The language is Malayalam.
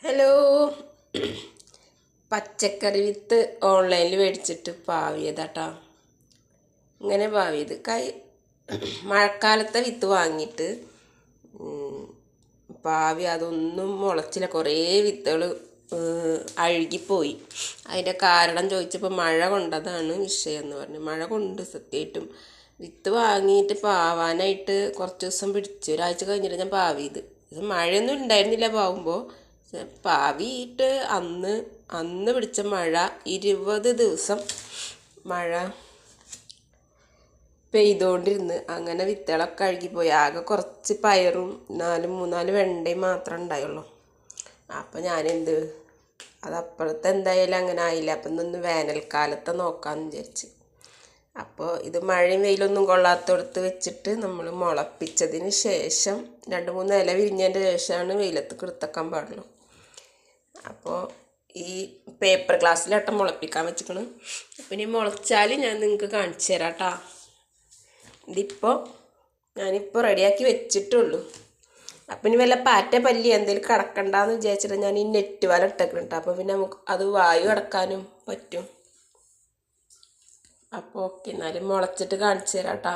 ഹലോ. പച്ചക്കറി വിത്ത് ഓൺലൈനിൽ മേടിച്ചിട്ട് പാവിയതാട്ടാ. ഇങ്ങനെ പാവിയത് മഴക്കാലത്തെ വിത്ത് വാങ്ങിയിട്ട് പാവി അതൊന്നും മുളച്ചില്ല. കുറേ വിത്തുകൾ അഴുകിപ്പോയി. അതിൻ്റെ കാരണം ചോദിച്ചപ്പോൾ മഴ കൊണ്ടതാണ് വിഷയം എന്ന് പറഞ്ഞു. മഴ കൊണ്ട് സത്യമായിട്ടും വിത്ത് വാങ്ങിയിട്ട് പാവാനായിട്ട് കുറച്ച് ദിവസം പിടിച്ചു. ഒരാഴ്ച കഴിഞ്ഞിട്ട് ഞാൻ പാവിയത്. ഇത് മഴയൊന്നും ഉണ്ടായിരുന്നില്ല പാവുമ്പോൾ. പാവിയിട്ട് അന്ന് പിടിച്ച മഴ 20 ദിവസം മഴ പെയ്തുകൊണ്ടിരുന്ന് അങ്ങനെ വിത്തുകളൊക്കെ അഴുകിപ്പോയി. ആകെ കുറച്ച് പയറും 3-4 വെണ്ടയും മാത്രമേ ഉണ്ടായുള്ളൂ. അപ്പം ഞാനെന്ത് അതപ്പുറത്ത് എന്തായാലും അങ്ങനെ ആയില്ല. അപ്പം ഇന്നൊന്ന് വേനൽക്കാലത്തെ നോക്കാമെന്ന് വിചാരിച്ച്. അപ്പോൾ ഇത് മഴയും വെയിലൊന്നും കൊള്ളാത്തടത്ത് വെച്ചിട്ട് നമ്മൾ മുളപ്പിച്ചതിന് ശേഷം 2-3 ഇല വിരിഞ്ഞതിൻ്റെ ശേഷമാണ് വെയിലത്ത് എടുത്തേക്കാൻ പാടുള്ളൂ. അപ്പോൾ ഈ പേപ്പർ ഗ്ലാസ്സിലട്ടം മുളപ്പിക്കാൻ വെച്ചിക്കണം. അപ്പം ഇനി മുളച്ചാൽ ഞാൻ നിങ്ങൾക്ക് കാണിച്ചു തരാം കേട്ടോ. ഞാനിപ്പോൾ റെഡിയാക്കി വെച്ചിട്ടുള്ളൂ. അപ്പം ഇനി വല്ല പാറ്റ പല്ലി എന്തെങ്കിലും കിടക്കണ്ടെന്ന് വിചാരിച്ചിട്ട് ഞാൻ ഈ നെറ്റ് വല ഇട്ടേക്കണം കേട്ടോ. അപ്പോൾ പിന്നെ നമുക്ക് അത് വായു അടക്കാനും പറ്റും. അപ്പോൾ ഓക്കെ, എന്നാലും മുളച്ചിട്ട് കാണിച്ചു തരാം കേട്ടോ.